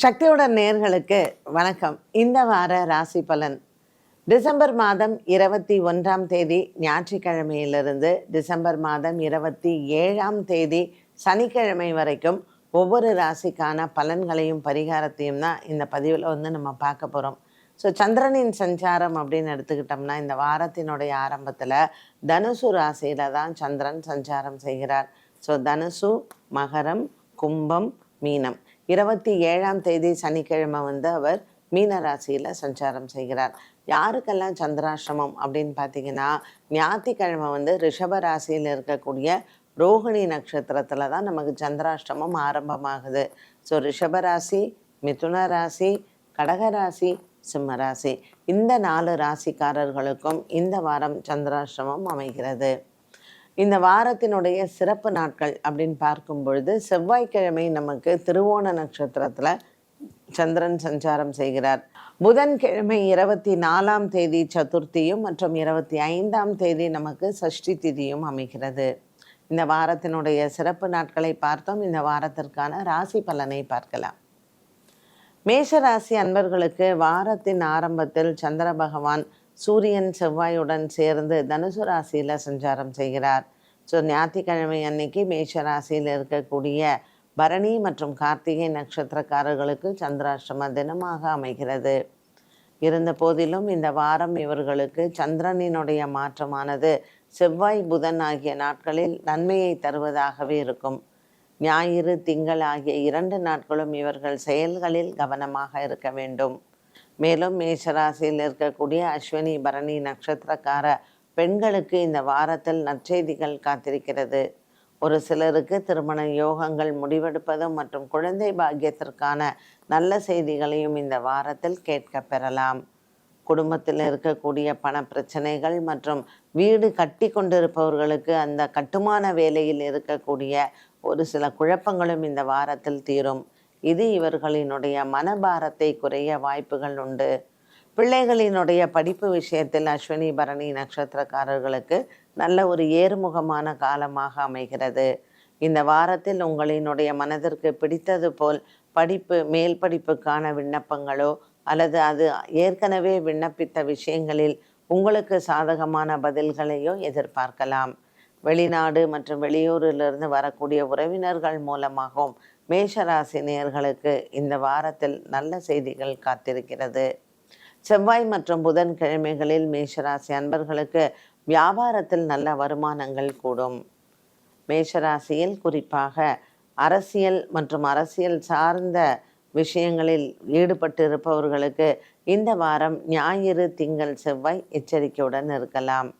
சக்தியோட நேர்களுக்கு வணக்கம். இந்த வார ராசி பலன் டிசம்பர் மாதம் 21ஆம் தேதி ஞாயிற்றுக்கிழமையிலிருந்து டிசம்பர் மாதம் 27ஆம் தேதி சனிக்கிழமை வரைக்கும் ஒவ்வொரு ராசிக்கான பலன்களையும் பரிகாரத்தையும் தான் இந்த பதிவில் நம்ம பார்க்க போகிறோம். ஸோ சந்திரனின் சஞ்சாரம் அப்படின்னு எடுத்துக்கிட்டோம்னா இந்த வாரத்தினுடைய ஆரம்பத்தில் தனுசு ராசியில் தான் சந்திரன் சஞ்சாரம் செய்கிறார். ஸோ தனுசு, மகரம், கும்பம், மீனம். 27ஆம் தேதி சனிக்கிழமை அவர் மீன ராசியில் சஞ்சாரம் செய்கிறார். யாருக்கெல்லாம் சந்திராஷ்டமம் அப்படின்னு பார்த்தீங்கன்னா, ஞாயிற்றுக்கிழமை ரிஷப ராசியில் இருக்கக்கூடிய ரோகிணி நட்சத்திரத்தில் தான் நமக்கு சந்திராஷ்டமம் ஆரம்பமாகுது. ஸோ ரிஷபராசி, மிதுன ராசி, கடகராசி, சிம்மராசி இந்த 4 ராசிக்காரர்களுக்கும் இந்த வாரம் சந்திராஷ்டமம் அமைகிறது. இந்த வாரத்தினுடைய சிறப்பு நாட்கள் அப்படின்னு பார்க்கும் பொழுது செவ்வாய்க்கிழமை நமக்கு திருவோண நட்சத்திரத்தில் சந்திரன் சஞ்சாரம் செய்கிறார். புதன்கிழமை 24ஆம் தேதி சதுர்த்தியும் மற்றும் 25ஆம் தேதி நமக்கு சஷ்டி திதியும் அமைகிறது. இந்த வாரத்தினுடைய சிறப்பு நாட்களை பார்த்தோம். இந்த வாரத்திற்கான ராசி பலனை பார்க்கலாம். மேஷராசி அன்பர்களுக்கு வாரத்தின் ஆரம்பத்தில் சந்திர பகவான் சூரியன் செவ்வாயுடன் சேர்ந்து தனுசு ராசியில் சஞ்சாரம் செய்கிறார். ஸோ ஞாயிற்றுக்கிழமை அன்னைக்கு மேஷ ராசியில் இருக்கக்கூடிய பரணி மற்றும் கார்த்திகை நட்சத்திரக்காரர்களுக்கு சந்திராஷ்டம தினமாக அமைகிறது. இருந்த போதிலும் இந்த வாரம் இவர்களுக்கு சந்திரனினுடைய மாற்றமானது செவ்வாய், புதன் ஆகிய நாட்களில் நன்மையை தருவதாகவே இருக்கும். ஞாயிறு, திங்கள் ஆகிய 2 நாட்களும் இவர்கள் செயல்களில் கவனமாக இருக்க வேண்டும். மேலும் மேஷராசியில் இருக்கக்கூடிய அஸ்வினி, பரணி நட்சத்திரக்கார பெண்களுக்கு இந்த வாரத்தில் நற்செய்திகள் காத்திருக்கிறது. ஒரு சிலருக்கு திருமண யோகங்கள் முடிவெடுப்பதும் மற்றும் குழந்தை பாக்கியத்திற்கான நல்ல செய்திகளையும் இந்த வாரத்தில் கேட்க பெறலாம். குடும்பத்தில் இருக்கக்கூடிய பண பிரச்சனைகள் மற்றும் வீடு கட்டி கொண்டிருப்பவர்களுக்கு அந்த கட்டுமான வேலையில் இருக்கக்கூடிய ஒரு சில குழப்பங்களும் இந்த வாரத்தில் தீரும். இது இவர்களினுடைய மனபாரத்தை குறைய வாய்ப்புகள் உண்டு. பிள்ளைகளினுடைய படிப்பு விஷயத்தில் அஸ்வினி, பரணி நட்சத்திரக்காரர்களுக்கு நல்ல ஒரு ஏறுமுகமான காலமாக அமைகிறது. இந்த வாரத்தில் உங்களினுடைய மனதிற்கு பிடித்தது போல் படிப்பு, மேல் படிப்புக்கான விண்ணப்பங்களோ அல்லது அது ஏற்கனவே விண்ணப்பித்த விஷயங்களில் உங்களுக்கு சாதகமான பதில்களையோ எதிர்பார்க்கலாம். வெளிநாடு மற்றும் வெளியூரிலிருந்து வரக்கூடிய உறவினர்கள் மூலமாகவும் மேஷராசி நேயர்களுக்கு இந்த வாரத்தில் நல்ல செய்திகள் காத்திருக்கிறது. செவ்வாய் மற்றும் புதன் கிழமைகளில் மேஷராசி அன்பர்களுக்கு வியாபாரத்தில் நல்ல வருமானங்கள் கூடும். மேஷராசியில் குறிப்பாக அரசியல் மற்றும் அரசியல் சார்ந்த விஷயங்களில் ஈடுபட்டு இருப்பவர்களுக்கு இந்த வாரம் ஞாயிறு, திங்கள், செவ்வாய் எச்சரிக்கையுடன் இருக்கலாம்.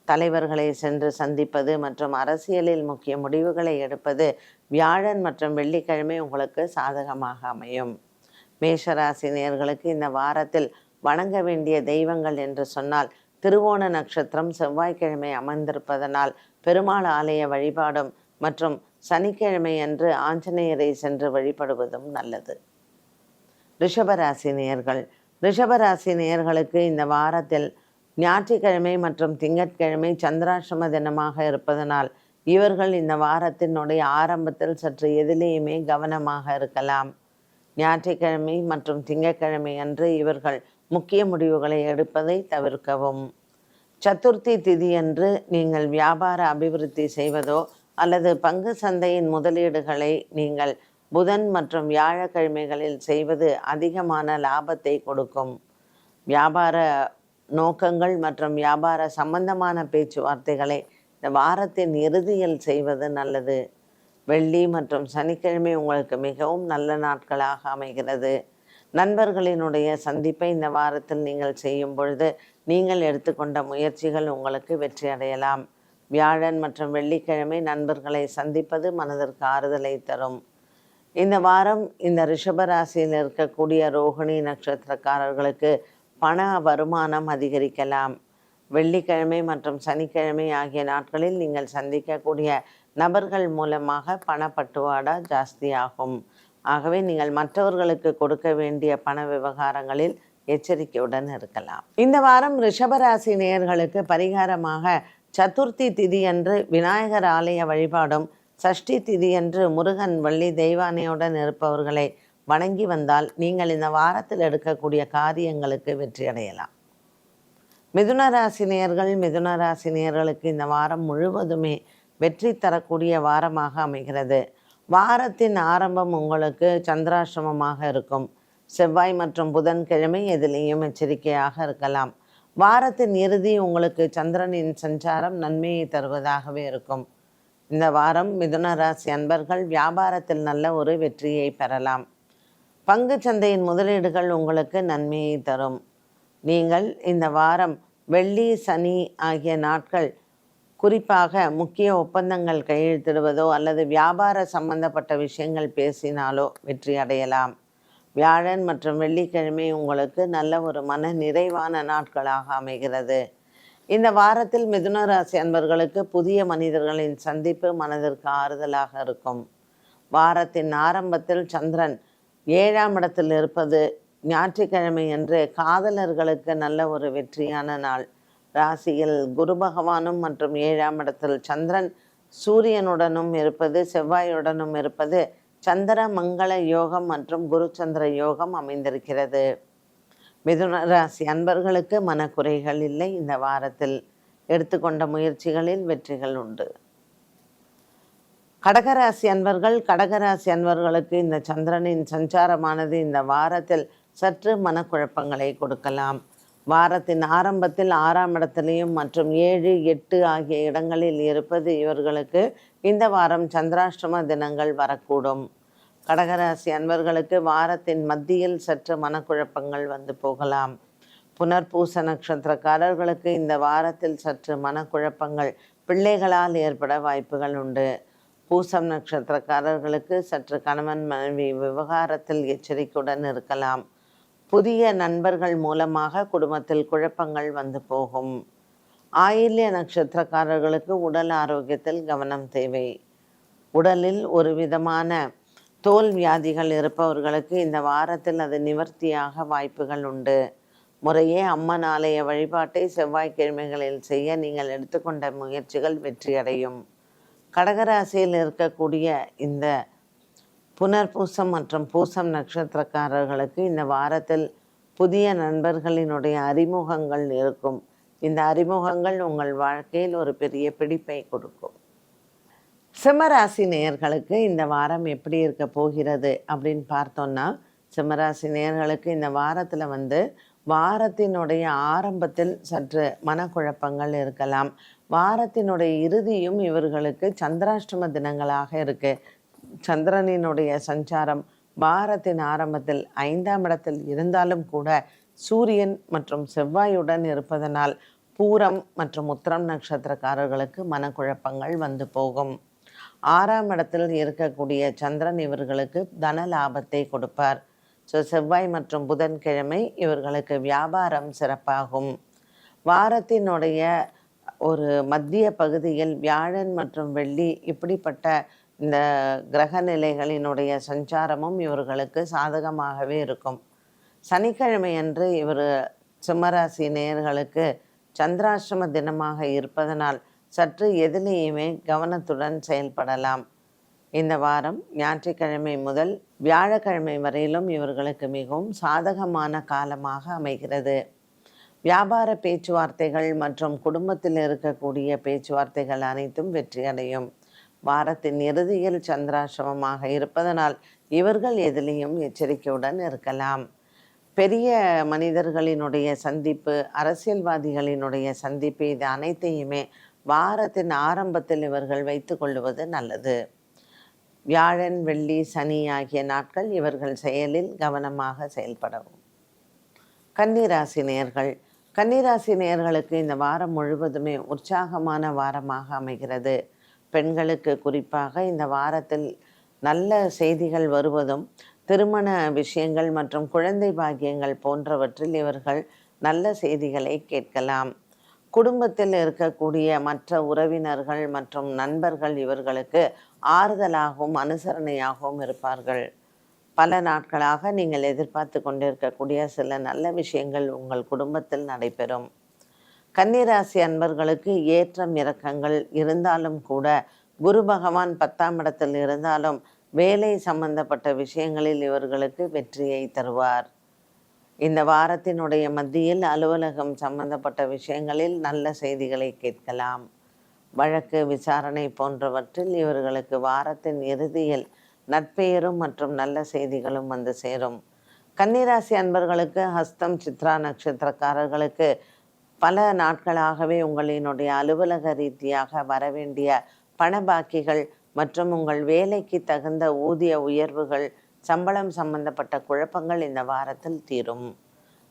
தலைவர்களை சென்று சந்திப்பது மற்றும் அரசியலில் முக்கிய முடிவுகளை எடுப்பது வியாழன் மற்றும் வெள்ளிக்கிழமை உங்களுக்கு சாதகமாக அமையும். மேஷராசி நேயர்களுக்கு இந்த வாரத்தில் வணங்க வேண்டிய தெய்வங்கள் என்று சொன்னால் திருவோண நட்சத்திரம் செவ்வாய்க்கிழமை அமர்ந்திருப்பதனால் பெருமாள் ஆலய வழிபாடும் மற்றும் சனிக்கிழமை அன்று ஆஞ்சநேயரை சென்று வழிபடுவதும் நல்லது. ரிஷபராசி நேயர்கள். ரிஷபராசி நேயர்களுக்கு இந்த வாரத்தில் ஞாயிற்றுக்கிழமை மற்றும் திங்கட்கிழமை சந்திராஷ்டம தினமாக இருப்பதனால் இவர்கள் இந்த வாரத்தினுடைய ஆரம்பத்தில் சற்று எதிலேயுமே கவனமாக இருக்கலாம். ஞாயிற்றுக்கிழமை மற்றும் திங்கட்கிழமை அன்று இவர்கள் முக்கிய முடிவுகளை எடுப்பதை தவிர்க்கவும். சதுர்த்தி திதியன்று நீங்கள் வியாபார அபிவிருத்தி செய்வதோ அல்லது பங்கு சந்தையின் முதலீடுகளை நீங்கள் புதன் மற்றும் வியாழக்கிழமைகளில் செய்வது அதிகமான லாபத்தை கொடுக்கும். வியாபார நோக்கங்கள் மற்றும் வியாபார சம்பந்தமான பேச்சுவார்த்தைகளை இந்த வாரத்தின் இறுதியில் செய்வது நல்லது. வெள்ளி மற்றும் சனிக்கிழமை உங்களுக்கு மிகவும் நல்ல நாட்களாக அமைகிறது. நண்பர்களினுடைய சந்திப்பை இந்த வாரத்தில் நீங்கள் செய்யும் பொழுது நீங்கள் எடுத்துக்கொண்ட முயற்சிகள் உங்களுக்கு வெற்றி அடையலாம். வியாழன் மற்றும் வெள்ளிக்கிழமை நண்பர்களை சந்திப்பது மனதிற்கு ஆறுதலை தரும். இந்த வாரம் இந்த ரிஷபராசியில் இருக்கக்கூடிய ரோகிணி நட்சத்திரக்காரர்களுக்கு பண வருமானம் அதிகரிக்கலாம். வெள்ளிக்கிழமை மற்றும் சனிக்கிழமை ஆகிய நாட்களில் நீங்கள் சந்திக்கக்கூடிய நபர்கள் மூலமாக பணப்பட்டுவாடா ஜாஸ்தியாகும். ஆகவே நீங்கள் மற்றவர்களுக்கு கொடுக்க வேண்டிய பண விவகாரங்களில் எச்சரிக்கையுடன் இருக்கலாம். இந்த வாரம் ரிஷபராசி நேயர்களுக்கு பரிகாரமாக சதுர்த்தி திதியன்று விநாயகர் ஆலய வழிபாடும், சஷ்டி திதியன்று முருகன், வள்ளி தெய்வானையுடன் இருப்பவர்களை வணங்கி வந்தால் நீங்கள் இந்த வாரத்தில் எடுக்கக்கூடிய காரியங்களுக்கு வெற்றி அடையலாம். மிதுன ராசி நேயர்களுக்கு இந்த வாரம் முழுவதுமே வெற்றி தரக்கூடிய வாரமாக அமைகிறது. வாரத்தின் ஆரம்பம் உங்களுக்கு சந்திராஷ்டமமாக இருக்கும். செவ்வாய் மற்றும் புதன்கிழமை எதிலேயும் எச்சரிக்கையாக இருக்கலாம். வாரத்தின் இறுதி உங்களுக்கு சந்திரனின் சஞ்சாரம் நன்மையை தருவதாகவே இருக்கும். இந்த வாரம் மிதுன ராசி அன்பர்கள் வியாபாரத்தில் நல்ல ஒரு வெற்றியை பெறலாம். பங்கு சந்தையின் முதலீடுகள் உங்களுக்கு நன்மையை தரும். நீங்கள் இந்த வாரம் வெள்ளி சனி ஆகிய நாட்கள் குறிப்பாக முக்கிய ஒப்பந்தங்கள் கையெழுத்திடுவதோ அல்லது வியாபார சம்பந்தப்பட்ட விஷயங்கள் பேசினாலோ வெற்றி அடையலாம். வியாழன் மற்றும் வெள்ளிக்கிழமை உங்களுக்கு நல்ல ஒரு மன நிறைவான நாட்களாக அமைகிறது. இந்த வாரத்தில் மிதுன ராசி அன்பர்களுக்கு புதிய மனிதர்களின் சந்திப்பு மனதிற்கு ஆறுதலாக இருக்கும். வாரத்தின் ஆரம்பத்தில் சந்திரன் 7ஆம் இடத்தில் இருப்பது ஞாயிற்றுக்கிழமை என்று காதலர்களுக்கு நல்ல ஒரு வெற்றியான நாள். ராசியில் குரு பகவானும் மற்றும் 7ஆம் இடத்தில் சந்திரன் சூரியனுடனும் இருப்பது செவ்வாயுடனும் இருப்பது சந்திர மங்கள யோகம் மற்றும் குரு சந்திர யோகம் அமைந்திருக்கிறது. மிதுன ராசி அன்பர்களுக்கு மனக்குறைகள் இல்லை. இந்த வாரத்தில் எடுத்துக்கொண்ட முயற்சிகளில் வெற்றிகள் உண்டு. கடகராசி அன்பர்களுக்கு இந்த சந்திரனின் சஞ்சாரமானது இந்த வாரத்தில் சற்று மனக்குழப்பங்களை கொடுக்கலாம். வாரத்தின் ஆரம்பத்தில் 6ஆம் இடத்திலையும் மற்றும் 7, 8 ஆகிய இடங்களில் இருப்பது இவர்களுக்கு இந்த வாரம் சந்திராஷ்டம தினங்கள் வரக்கூடும். கடகராசி அன்பர்களுக்கு வாரத்தின் மத்தியில் சற்று மனக்குழப்பங்கள் வந்து போகலாம். புனர்பூச நட்சத்திரக்காரர்களுக்கு இந்த வாரத்தில் சற்று மனக்குழப்பங்கள் பிள்ளைகளால் ஏற்பட வாய்ப்புகள் உண்டு. பூசம் நட்சத்திரக்காரர்களுக்கு சற்று கணவன் மனைவி விவகாரத்தில் எச்சரிக்கையுடன் இருக்கலாம். புதிய நண்பர்கள் மூலமாக குடும்பத்தில் குழப்பங்கள் வந்து போகும். ஆயில்ய நட்சத்திரக்காரர்களுக்கு உடல் ஆரோக்கியத்தில் கவனம் தேவை. உடலில் ஒரு விதமான தோல் வியாதிகள் இருப்பவர்களுக்கு இந்த வாரத்தில் அது நிவர்த்தியாக வாய்ப்புகள் உண்டு. முறையே அம்மன் ஆலய வழிபாட்டை செவ்வாய்க்கிழமைகளில் செய்ய நீங்கள் எடுத்துக்கொண்ட முயற்சிகள் வெற்றியடையும். கடகராசியில் இருக்கக்கூடிய இந்த புனர்பூசம் மற்றும் பூசம் நட்சத்திரக்காரர்களுக்கு இந்த வாரத்தில் புதிய நண்பர்களினுடைய அறிமுகங்கள் இருக்கும். இந்த அறிமுகங்கள் உங்கள் வாழ்க்கையில் ஒரு பெரிய பிடிப்பை கொடுக்கும். சிம்மராசி நேயர்களுக்கு இந்த வாரம் எப்படி இருக்க போகிறது அப்படின்னு பார்த்தோன்னா, சிம்மராசி நேயர்களுக்கு இந்த வாரத்தில் வாரத்தினுடைய ஆரம்பத்தில் சற்று மனக்குழப்பங்கள் இருக்கலாம். வாரத்தினுடைய இறுதியும் இவர்களுக்கு சந்திராஷ்டம தினங்களாக இருக்கு. சந்திரனினுடைய சஞ்சாரம் வாரத்தின் ஆரம்பத்தில் 5ஆம் இடத்தில் இருந்தாலும் கூட சூரியன் மற்றும் செவ்வாயுடன் இருப்பதனால் பூரம் மற்றும் உத்திரம் நட்சத்திரக்காரர்களுக்கு மனக்குழப்பங்கள் வந்து போகும். 6ஆம் இடத்தில் இருக்கக்கூடிய சந்திரன் இவர்களுக்கு தன லாபத்தை கொடுப்பார். செவ்வாய் மற்றும் புதன்கிழமை இவர்களுக்கு வியாபாரம் சிறப்பாகும். வாரத்தினுடைய ஒரு மத்திய பகுதியில் வியாழன் மற்றும் வெள்ளி இப்படிப்பட்ட இந்த கிரக நிலைகளினுடைய சஞ்சாரமும் இவர்களுக்கு சாதகமாகவே இருக்கும். சனிக்கிழமை அன்று இவர் சிம்மராசி நேயர்களுக்கு சந்திராஷ்டம தினமாக இருப்பதனால் சற்று எதிலேயுமே கவனத்துடன் செயல்படலாம். இந்த வாரம் ஞாயிற்றுக்கிழமை முதல் வியாழக்கிழமை வரையிலும் இவர்களுக்கு மிகவும் சாதகமான காலமாக அமைகிறது. வியாபார பேச்சுவார்த்தைகள் மற்றும் குடும்பத்தில் இருக்கக்கூடிய பேச்சுவார்த்தைகள் அனைத்தும் வெற்றியடையும். வாரத்தின் இறுதியில் சந்திராசிரமமாக இருப்பதனால் இவர்கள் எதிலையும் எச்சரிக்கையுடன் இருக்கலாம். பெரிய மனிதர்களினுடைய சந்திப்பு, அரசியல்வாதிகளினுடைய சந்திப்பு, இது அனைத்தையுமே வாரத்தின் ஆரம்பத்தில் இவர்கள் வைத்து கொள்வது நல்லது. வியாழன், வெள்ளி, சனி ஆகிய நாட்கள் இவர்கள் செயலில் கவனமாக செயல்படவும். கன்னிராசி நேயர்களுக்கு இந்த வாரம் முழுவதுமே உற்சாகமான வாரமாக அமைகிறது. பெண்களுக்கு குறிப்பாக இந்த வாரத்தில் நல்ல செய்திகள் வருவதும், திருமண விஷயங்கள் மற்றும் குழந்தை பாக்கியங்கள் போன்றவற்றில் இவர்கள் நல்ல செய்திகளை கேட்கலாம். குடும்பத்தில் இருக்கக்கூடிய மற்ற உறவினர்கள் மற்றும் நண்பர்கள் இவர்களுக்கு ஆறுதலாகவும் அனுசரணையாகவும் இருப்பார்கள். பல நாட்களாக நீங்கள் எதிர்பார்த்து கொண்டிருக்கக்கூடிய சில நல்ல விஷயங்கள் உங்கள் குடும்பத்தில் நடைபெறும். கன்னிராசி அன்பர்களுக்கு ஏற்றம் இறக்கங்கள் இருந்தாலும் கூட, குரு பகவான் 10ஆம் இடத்தில் இருந்தாலும் வேலை சம்பந்தப்பட்ட விஷயங்களில் இவர்களுக்கு வெற்றியை தருவார். இந்த வாரத்தினுடைய மத்தியில் அலுவலகம் சம்பந்தப்பட்ட விஷயங்களில் நல்ல செய்திகளை கேட்கலாம். வழக்கு விசாரணை போன்றவற்றில் இவர்களுக்கு வாரத்தின் இறுதியில் நற்பெயரும் மற்றும் நல்ல செய்திகளும் வந்து சேரும். கன்னிராசி அன்பர்களுக்கு ஹஸ்தம் சித்ரா நட்சத்திரக்காரர்களுக்கு பல நாட்களாகவே உங்களினுடைய அலுவலக ரீதியாக வரவேண்டிய பண பாக்கிகள் மற்றும் உங்கள் வேலைக்கு தகுந்த ஊதிய உயர்வுகள், சம்பளம் சம்பந்தப்பட்ட குழப்பங்கள் இந்த வாரத்தில் தீரும்.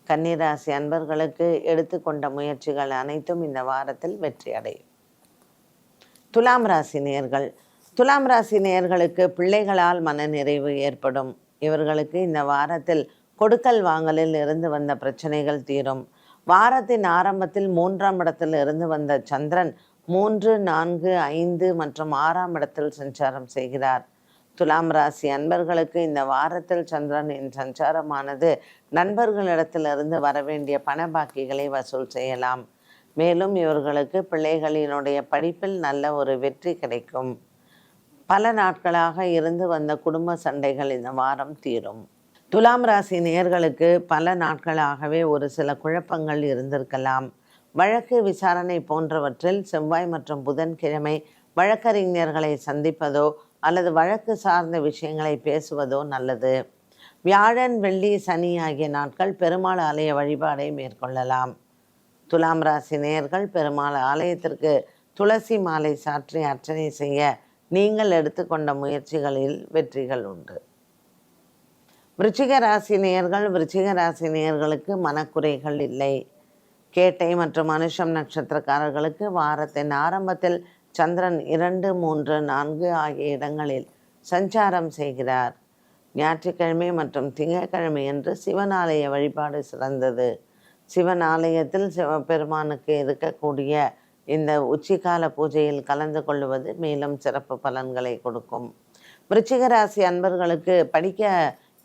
கன்னிராசி அன்பர்களுக்கு எடுத்துக்கொண்ட முயற்சிகள் அனைத்தும் இந்த வாரத்தில் வெற்றி அடையும். துலாம் ராசி நேயர்கள். துலாம் ராசி நேயர்களுக்கு பிள்ளைகளால் மனநிறைவு ஏற்படும். இவர்களுக்கு இந்த வாரத்தில் கொடுக்கல் வாங்கலில் இருந்து வந்த பிரச்சனைகள் தீரும். வாரத்தின் ஆரம்பத்தில் 3ஆம் இடத்தில் இருந்து வந்த சந்திரன் 3, 4, 5 மற்றும் 6ஆம் இடத்தில் சஞ்சாரம் செய்கிறார். துலாம் ராசி அன்பர்களுக்கு இந்த வாரத்தில் சந்திரனின் சஞ்சாரமானது நண்பர்களிடத்திலிருந்து வரவேண்டிய பண பாக்கிகளை வசூல் செய்யலாம். மேலும் இவர்களுக்கு பிள்ளைகளினுடைய படிப்பில் நல்ல ஒரு வெற்றி கிடைக்கும். பல நாட்களாக இருந்து வந்த குடும்ப சண்டைகள் இந்த வாரம் தீரும். துலாம் ராசி நேயர்களுக்கு பல நாட்களாகவே ஒரு சில குழப்பங்கள் இருந்திருக்கலாம். வழக்கு விசாரணை போன்றவற்றில் செவ்வாய் மற்றும் புதன்கிழமை வழக்கறிஞர்களை சந்திப்பதோ அல்லது வழக்கு சார்ந்த விஷயங்களை பேசுவதோ நல்லது. வியாழன், வெள்ளி, சனி ஆகிய நாட்கள் பெருமாள் ஆலய வழிபாடை மேற்கொள்ளலாம். துலாம் ராசி நேயர்கள் பெருமாள் ஆலயத்திற்கு துளசி மாலை சாற்றி அர்ச்சனை செய்ய நீங்கள் எடுத்துக்கொண்ட முயற்சிகளில் வெற்றிகள் உண்டு. விருச்சிக ராசி நேயர்கள். விருச்சிக ராசி நேயர்களுக்கு மனக்குறைகள் இல்லை. கேட்டை மற்றும் அனுஷம் நட்சத்திரக்காரர்களுக்கு வாரத்தின் ஆரம்பத்தில் சந்திரன் 2, 3, 4 ஆகிய இடங்களில் சஞ்சாரம் செய்கிறார். ஞாயிற்றுக்கிழமை மற்றும் திங்கட்கிழமை என்று சிவன் ஆலய வழிபாடு சிறந்தது. சிவன் ஆலயத்தில் சிவபெருமானுக்கு இருக்கக்கூடிய இந்த உச்சிகால பூஜையில் கலந்து கொள்வது மேலும் சிறப்பு பலன்களை கொடுக்கும். விருச்சிக ராசி அன்பர்களுக்கு படிக்க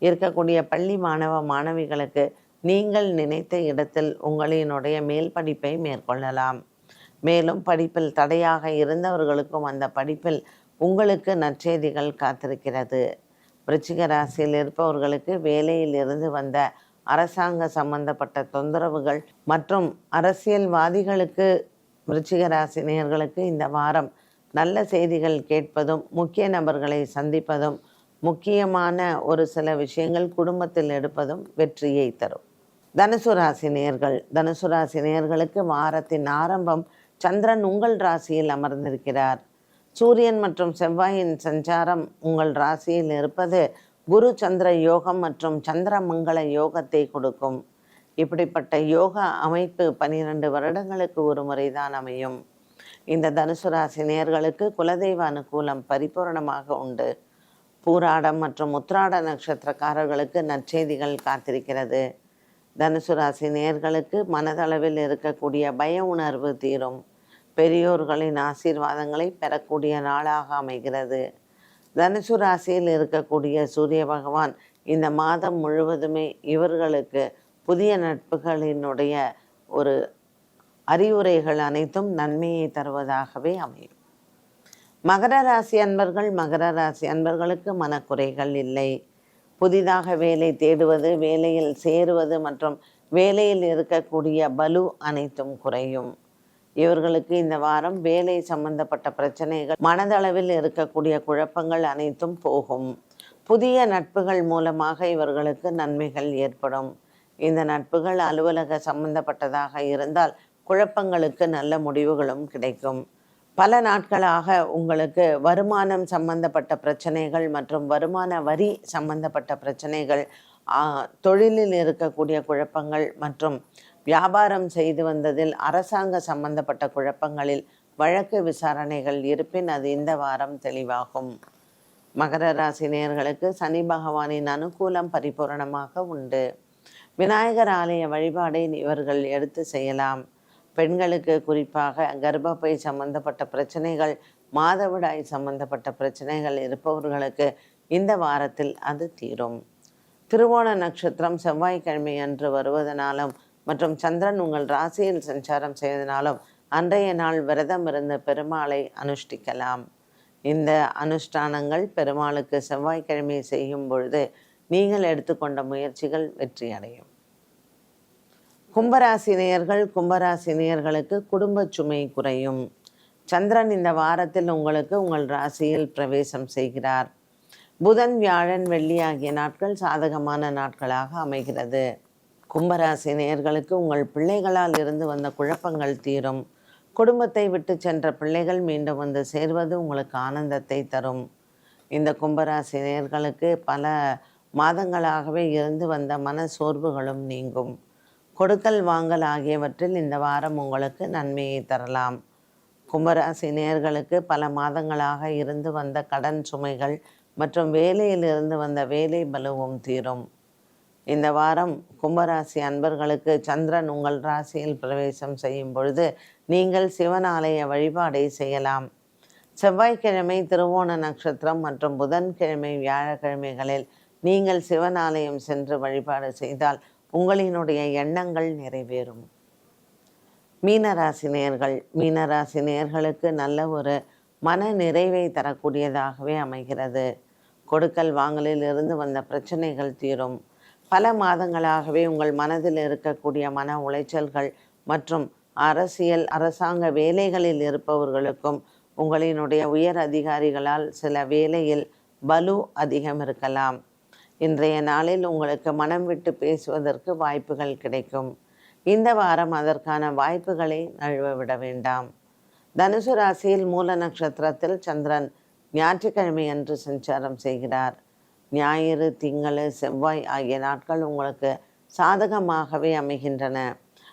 இருக்கக்கூடிய பள்ளி மாணவ மாணவிகளுக்கு நீங்கள் நினைத்த இடத்தில் உங்களினுடைய மேல் படிப்பை மேற்கொள்ளலாம். மேலும் படிப்பில் தடையாக இருந்தவர்களுக்கும் அந்த படிப்பில் உங்களுக்கு நற்செய்திகள் காத்திருக்கிறது. விருச்சிக ராசியில் இருப்பவர்களுக்கு வேலையில் இருந்து வந்த அரசாங்க சம்பந்தப்பட்ட தொந்தரவுகள் மற்றும் அரசியல்வாதிகளுக்கு, விருச்சிக ராசி நேயர்களுக்கு இந்த வாரம் நல்ல செய்திகள் கேட்பதும், முக்கிய நபர்களை சந்திப்பதும், முக்கியமான ஒரு சில விஷயங்கள் குடும்பத்தில் எடுப்பதும் வெற்றியை தரும். தனுசு ராசி நேயர்கள். தனுசு ராசி நேயர்களுக்கு வாரத்தின் ஆரம்பம் சந்திரன் உங்கள் ராசியில் அமர்ந்திருக்கிறார். சூரியன் மற்றும் செவ்வாயின் சஞ்சாரம் உங்கள் ராசியில் இருப்பது குரு சந்திர யோகம் மற்றும் சந்திரமங்கள யோகத்தை கொடுக்கும். இப்படிப்பட்ட யோகா அமைப்பு 12 வருடங்களுக்கு ஒரு முறைதான் அமையும். இந்த தனுசு ராசி நேயர்களுக்கு குலதெய்வ அனுகூலம் பரிபூரணமாக உண்டு. பூராடம் மற்றும் உத்திராட நட்சத்திரக்காரர்களுக்கு நற்செய்திகள் காத்திருக்கிறது. தனுசு ராசி நேயர்களுக்கு மனதளவில் இருக்கக்கூடிய பய உணர்வு தீரும். பெரியோர்களின் ஆசீர்வாதங்களை பெறக்கூடிய நாளாக அமைகிறது. தனுசு ராசியில் இருக்கக்கூடிய சூரிய பகவான் இந்த மாதம் முழுவதுமே இவர்களுக்கு புதிய நட்புகளினுடைய ஒரு அறிவுரைகள் அனைத்தும் நன்மையை தருவதாகவே அமையும். மகர ராசி அன்பர்கள். மகர ராசி அன்பர்களுக்கு மனக்குறைகள் இல்லை. புதிதாக வேலை தேடுவது, வேலையில் சேருவது மற்றும் வேலையில் இருக்கக்கூடிய பலு அனைத்தும் குறையும். இவர்களுக்கு இந்த வாரம் வேலை சம்பந்தப்பட்ட பிரச்சனைகள், மனதளவில் இருக்கக்கூடிய குழப்பங்கள் அனைத்தும் போகும். புதிய நட்புகள் மூலமாக இவர்களுக்கு நன்மைகள் ஏற்படும். இந்த நட்புகள் அலுவலக சம்பந்தப்பட்டதாக இருந்தால் குழப்பங்களுக்கு நல்ல முடிவுகளும் கிடைக்கும். பல நாட்களாக உங்களுக்கு வருமானம் சம்பந்தப்பட்ட பிரச்சனைகள் மற்றும் வருமான வரி சம்பந்தப்பட்ட பிரச்சனைகள், தொழிலில் இருக்கக்கூடிய குழப்பங்கள் மற்றும் வியாபாரம் செய்து வந்ததில் அரசாங்க சம்பந்தப்பட்ட குழப்பங்களில் வழக்கு விசாரணைகள் இருப்பின் அது இந்த வாரம் தெளிவாகும். மகர ராசி நேயர்களுக்கு சனி பகவானின் அனுகூலம் பரிபூரணமாக உண்டு. விநாயகர் ஆலய வழிபாடை இவர்கள் எடுத்து செய்யலாம். பெண்களுக்கு குறிப்பாக கர்ப்பப்பை சம்பந்தப்பட்ட பிரச்சனைகள், மாதவிடாய் சம்பந்தப்பட்ட பிரச்சனைகள் இருப்பவர்களுக்கு இந்த வாரத்தில் அது தீரும். திருவோண நட்சத்திரம் செவ்வாய்க்கிழமை அன்று வருவதனாலும் மற்றும் சந்திரன் உங்கள் ராசியில் சஞ்சாரம் செய்வதனாலும் அன்றைய நாள் விரதம் இருந்து பெருமாளை அனுஷ்டிக்கலாம். இந்த அனுஷ்டானங்கள் பெருமாளுக்கு செவ்வாய்க்கிழமை செய்யும் பொழுது நீங்கள் எடுத்துக்கொண்ட முயற்சிகள் வெற்றி அடையும். கும்பராசினியர்களுக்கு குடும்ப சுமை குறையும். சந்திரன் இந்த வாரத்தில் உங்களுக்கு உங்கள் ராசியில் பிரவேசம் செய்கிறார். புதன், வியாழன், வெள்ளி ஆகிய நாட்கள் சாதகமான நாட்களாக அமைகிறது. கும்பராசினியர்களுக்கு உங்கள் பிள்ளைகளால் இருந்து வந்த குழப்பங்கள் தீரும். குடும்பத்தை விட்டு சென்ற பிள்ளைகள் மீண்டும் வந்து சேர்வது உங்களுக்கு ஆனந்தத்தை தரும். இந்த கும்பராசினியர்களுக்கு பல மாதங்களாகவே இருந்து வந்த மன சோர்வுகளும் நீங்கும். கொடுக்கல் வாங்கல் ஆகியவற்றில் இந்த வாரம் உங்களுக்கு நன்மையை தரலாம். கும்பராசி நேயர்களுக்கு பல மாதங்களாக இருந்து வந்த கடன் சுமைகள் மற்றும் வேலையில் இருந்து வந்த வேலை பலுவும் தீரும். இந்த வாரம் கும்பராசி அன்பர்களுக்கு சந்திரன் உங்கள் ராசியில் பிரவேசம் செய்யும் பொழுது நீங்கள் சிவன் ஆலய வழிபாடை செய்யலாம். செவ்வாய்க்கிழமை, திருவோண நட்சத்திரம் மற்றும் புதன்கிழமை, வியாழக்கிழமைகளில் நீங்கள் சிவன் ஆலயம் சென்று வழிபாடு செய்தால் உங்களினுடைய எண்ணங்கள் நிறைவேறும். மீனராசி நேயர்களுக்கு நல்ல ஒரு மன நிறைவை தரக்கூடியதாகவே அமைகிறது. கொடுக்கல் வாங்கலில் இருந்து வந்த பிரச்சனைகள் தீரும். பல மாதங்களாகவே உங்கள் மனதில் இருக்கக்கூடிய மன உளைச்சல்கள் மற்றும் அரசாங்க வேலைகளில் இருப்பவர்களுக்கும் உங்களினுடைய உயர் அதிகாரிகளால் சில வேலையில் பலு அதிகம் இருக்கலாம். இன்றைய நாளில் உங்களுக்கு மனம் விட்டு பேசுவதற்கு வாய்ப்புகள் கிடைக்கும். இந்த வாரம் அதற்கான வாய்ப்புகளை நழுவ விட வேண்டாம். தனுசு ராசியில் மூல நட்சத்திரத்தில் சந்திரன் ஞாயிற்றுக்கிழமை அன்று சஞ்சாரம் செய்கிறார். ஞாயிறு, திங்கள், செவ்வாய் ஆகிய நாட்கள் உங்களுக்கு சாதகமாகவே அமைகின்றன.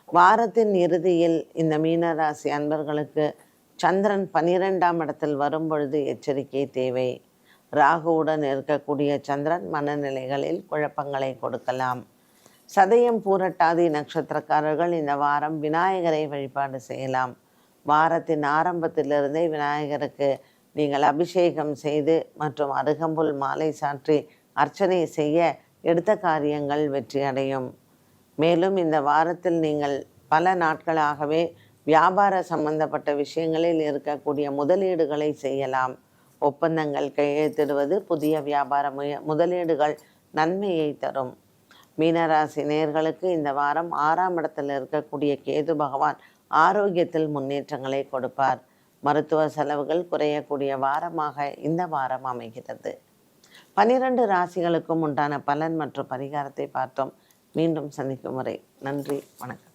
வாரத்தின் இறுதியில் இந்த மீனராசி அன்பர்களுக்கு சந்திரன் 12ஆம் இடத்தில் வரும் பொழுது எச்சரிக்கை தேவை. ராகுவுடன் இருக்கக்கூடிய சந்திரன் மனநிலைகளில் குழப்பங்களை கொடுக்கலாம். சதயம், பூரட்டாதி நட்சத்திரக்காரர்கள் இந்த வாரம் விநாயகரை வழிபாடு செய்யலாம். வாரத்தின் ஆரம்பத்திலிருந்தே விநாயகருக்கு நீங்கள் அபிஷேகம் செய்து மற்றும் அருகம்புல் மாலை சாற்றி அர்ச்சனை செய்ய எடுத்த காரியங்கள் வெற்றி அடையும். மேலும் இந்த வாரத்தில் நீங்கள் பல நாட்களாகவே வியாபார சம்பந்தப்பட்ட விஷயங்களில் இருக்கக்கூடிய முதலீடுகளை செய்யலாம். ஒப்பந்தங்கள் கையெழுத்திடுவது, புதிய வியாபார முதலீடுகள் நன்மையை தரும். மீனராசி நேயர்களுக்கு இந்த வாரம் 6ஆம் இடத்தில் இருக்கக்கூடிய கேது பகவான் ஆரோக்கியத்தில் முன்னேற்றங்களை கொடுப்பார். மருத்துவ செலவுகள் குறையக்கூடிய வாரமாக இந்த வாரம் அமைகிறது. 12 ராசிகளுக்கும் உண்டான பலன் மற்றும் பரிகாரத்தை பார்த்தோம். மீண்டும் சந்திக்கும் வரை நன்றி, வணக்கம்.